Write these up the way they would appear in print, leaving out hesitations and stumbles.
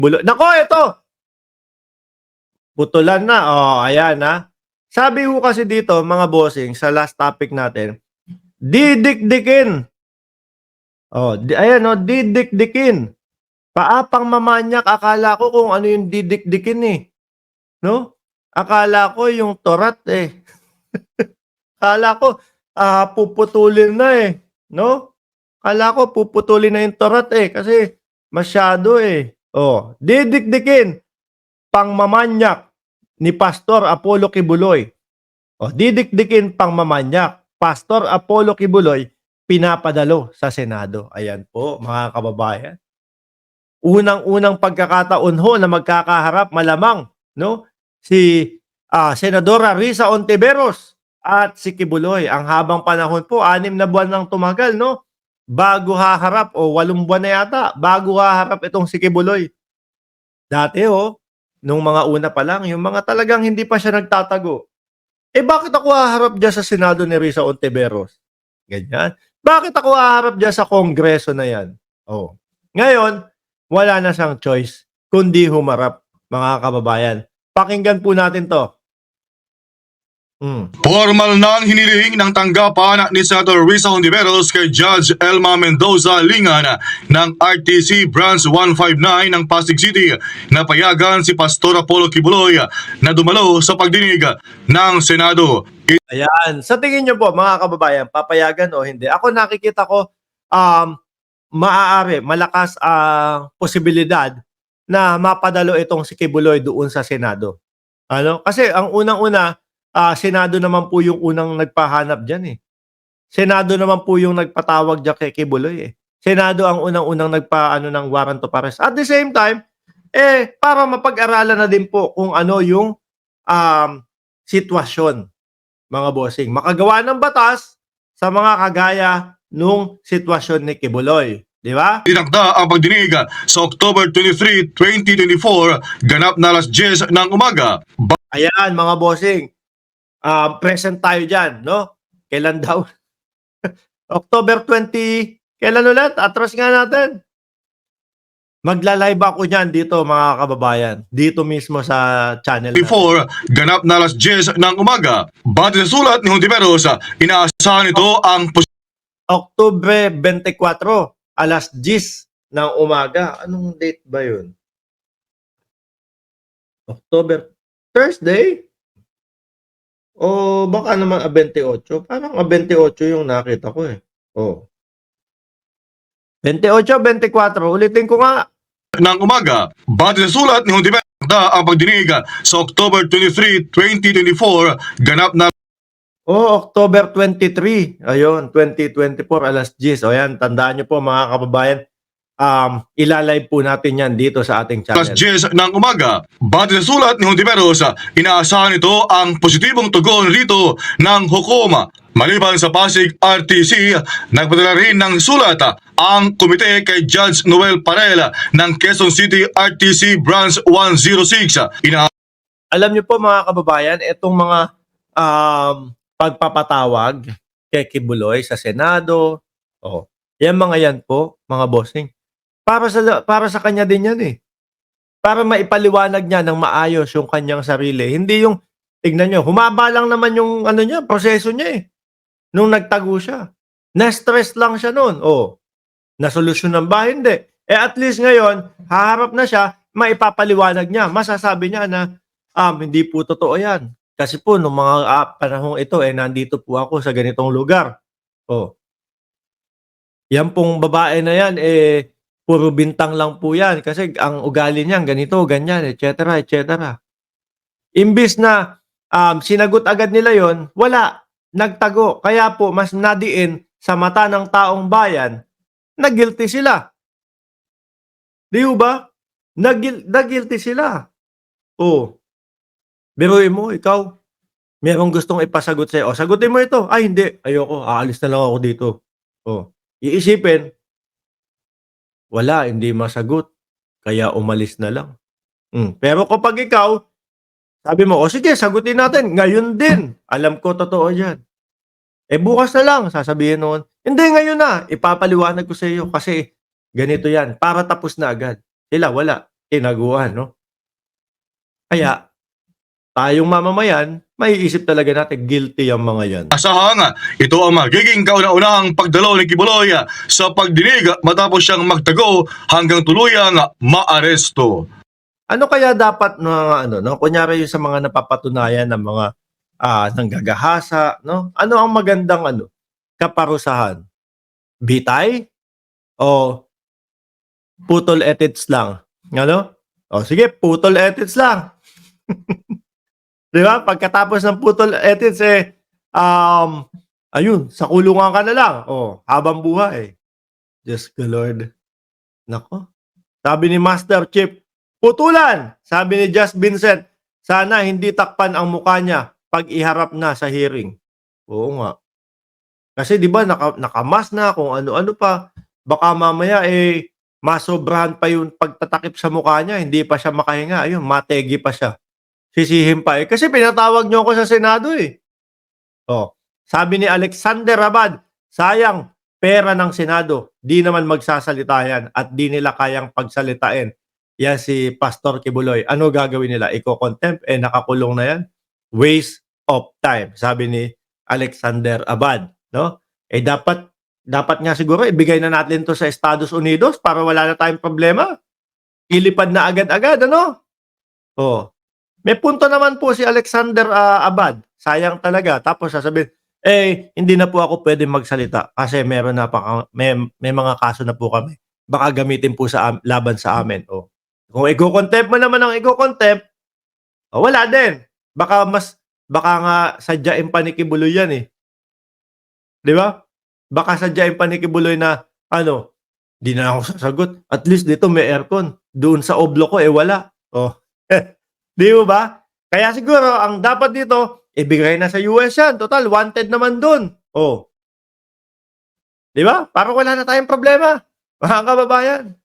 Nako, ito! Putulan na. Oh, ayan ha. Sabi ko kasi dito, mga bossing, sa last topic natin, didikdikin. Oh, ayan oh, didikdikin. Paapang mamanyak, akala ko kung ano yung didikdikin eh. No? Akala ko yung torat eh. Akala ko puputulin na eh. No? Akala ko puputulin na yung torat eh. Kasi masyado eh. Oh, didikdikin. Pangmamanyak ni Pastor Apollo Kibuloy. O, didikdikin pangmamanyak. Pastor Apollo Kibuloy, pinapadalo sa Senado. Ayan po, mga kababayan. Unang-unang pagkakataon ho na magkakaharap malamang, no? Si Senadora Risa Ontiveros at si Kibuloy. Ang habang panahon po, 6 na buwan nang tumagal, no? Bago haharap, o 8 buwan na yata, bago haharap itong si Kibuloy. Dati nung mga una pa lang, yung mga talagang hindi pa siya nagtatago. Eh bakit ako haharap dyan sa Senado ni Risa Ontiveros? Ganyan. Bakit ako haharap dyan sa Kongreso na yan? Oh. Ngayon, wala na siyang choice kundi humarap, mga kababayan. Pakinggan po natin to. Formal na ang hiniling ng tanggapan ni Senator Risa Ontiveros kay Judge Elma Mendoza Lingan ng RTC Branch 159 ng Pasig City na payagan si Pastor Apollo Kibuloy na dumalo sa pagdinig ng Senado. Ayan. Sa tingin nyo po, mga kababayan, papayagan o hindi? Ako nakikita ko, maaari, malakas ang posibilidad na mapadalo itong si Kibuloy doon sa Senado. Ano? Kasi ang unang-una, Senado naman po yung unang nagpahanap dyan eh. Senado naman po yung nagpatawag dyan kay Kibuloy eh. Senado ang unang-unang nagpaano ng warrant of arrest. At the same time, para mapag-aralan na din po kung ano yung sitwasyon, mga bossing. Makagawa ng batas sa mga kagaya nung sitwasyon ni Kibuloy. Di ba? Tinakda ang pagdinig sa October 23, 2024, ganap na alas 10 ng umaga. Ayan, mga bossing. Present tayo dyan, no? Kailan daw? October 20, kailan ulit? Atras nga natin. Magla-live ako dyan dito, mga kababayan. Dito mismo sa channel natin. Before, ganap na alas 10 ng umaga. Batid sa sulat ni Ontiveros, inaasahan ito ang October 24, alas 10 ng umaga. Anong date ba yun? October, Thursday? O baka naman 28. Parang 28 yung nakita ko eh. Oh. 28, 24. Ulitin ko nga. ng umaga. Batid sa sulat ni Ontiveros, ang pagdinig sa October 23, 2024, ganap na October 23. Ayun, 2024, alas 10. O yan, tandaan nyo po mga kababayan. Ilalive po natin yan dito sa ating alas channel. 10 ng umaga. Batid sa sulat ni Ontiveros, inaasahan ito ang positibong tugon rito ng hukuma. Maliban sa Pasig RTC, nagpadala rin ng sulat ang komite kay Judge Noel Parel ng Quezon City RTC Branch 106. Alam nyo po mga kababayan, itong mga pagpapatawag kay Kibuloy sa Senado, yan mga yan po, mga bossing. Para sa kanya din yan eh. Para maipaliwanag niya ng maayos yung kanyang sarili. Hindi yung, tignan nyo, humaba lang naman yung ano niya, proseso niya eh. Nung nagtago siya. Na-stress lang siya noon. Nasolusyonan ba? Hindi. At least ngayon, haharap na siya, maipapaliwanag niya. Masasabi niya na, hindi po totoo yan. Kasi po, nung mga panahong ito, nandito po ako sa ganitong lugar. Yan pong babae na yan, puro bintang lang po yan. Kasi ang ugali niyan, ganito, ganyan, etc. etc. Imbis na sinagot agad nila yon, wala, nagtago. Kaya po, mas nadiin sa mata ng taong bayan na guilty sila. Di ba? Na-guilty sila. Biruin mo, ikaw, merong gustong ipasagot sa'yo. Sagutin mo ito. Ay, hindi. Ayoko. Aalis na lang ako dito. Iisipin, wala, hindi masagot. Kaya umalis na lang. Pero kapag ikaw, sabi mo, sige, sagutin natin. Ngayon din. Alam ko, totoo yan. Bukas na lang, sasabihin noon. Hindi, ngayon na. Ipapaliwanag ko sa iyo kasi ganito yan. Para tapos na agad. Sila, wala. tinaguan, no? Kaya, tayong mamamayan, maiisip talaga natin guilty ang mga yan. Asahang ito ang magiging kauna-unahang pagdalo ni Kibuloy sa pagdinig matapos siyang magtago hanggang tuluyang maaresto. Ano kaya dapat na ano, no? Kunyari yung sa mga napapatunayan ng mga nanggagahasa, no? Ano ang magandang ano, kaparusahan? Bitay o putol edits lang? Ano? O sige, putol edits lang. 'Di ba? Pagkatapos ng putol edits ayun, sa kulungan ka na lang. Oh, habang buhay. Diyos ko Lord. Nako. Sabi ni Master Chief, putulan! Sabi ni Just Vincent, sana hindi takpan ang mukha niya pag iharap na sa hearing. Oo nga. Kasi 'di ba nakamas na kung ano-ano pa. Baka mamaya masobrahan pa yung pagtatakip sa mukha niya, hindi pa siya makahinga. Ayun, mategi pa siya. Sisihin pa kasi pinatawag niyo ako sa Senado Oh, sabi ni Alexander Abad, sayang pera ng Senado. Di naman magsasalita yan at di nila kayang pagsalitain. Yan si Pastor Kibuloy. Ano gagawin nila? Iko-contempt? Nakakulong na yan? Waste of time, sabi ni Alexander Abad. No? Dapat nga siguro ibigay na natin to sa Estados Unidos para wala na tayong problema. Ilipad na agad-agad, ano? Oh. May punto naman po si Alexander Abad. Sayang talaga. Tapos sasabihin, hindi na po ako pwede magsalita kasi meron na may mga kaso na po kami. Baka gamitin po laban sa amin. Oh. Kung i-contempt mo naman ang i-contempt, wala din. Baka nga sadyain pa ni Kibuloy yan 'Di ba? Baka sadyain pa ni Kibuloy na di na ako sasagot. At least dito may aircon. Doon sa oblo ko wala. Oh. Di mo ba? Kaya siguro ang dapat dito, ibigay na sa US yan. Total, wanted naman doon. Oh. Di ba? Para wala na tayong problema. Mga kababayan.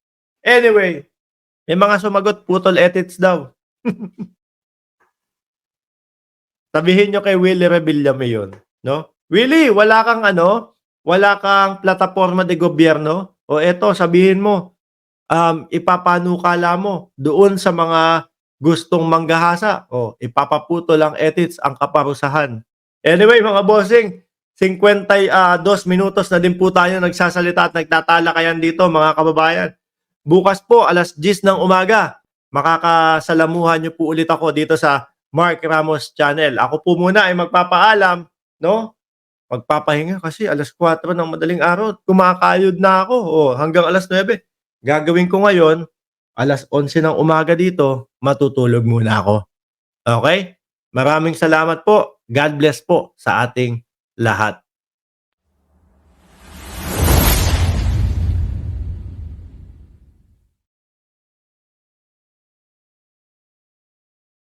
Anyway, may mga sumagot, putol edits daw. Sabihin nyo kay Willie Revillame yun. No? Willie, wala kang plataforma de gobyerno. O eto, sabihin mo, ipapanukala mo doon sa mga gustong manggahasa. O, ipapaputol ang edits ang kaparusahan. Anyway, mga bossing, 52 minutos na din po tayo nagsasalita at nagtatalakayan dito, mga kababayan. Bukas po, alas 10 ng umaga, makakasalamuhan niyo po ulit ako dito sa Mark Ramos Channel. Ako po muna ay magpapaalam, no? Magpapahinga kasi alas 4 ng madaling araw, kumakayod na ako. Hanggang alas 9. Gagawin ko ngayon, alas 11 ng umaga dito, matutulog muna ako. Okay? Maraming salamat po. God bless po sa ating lahat.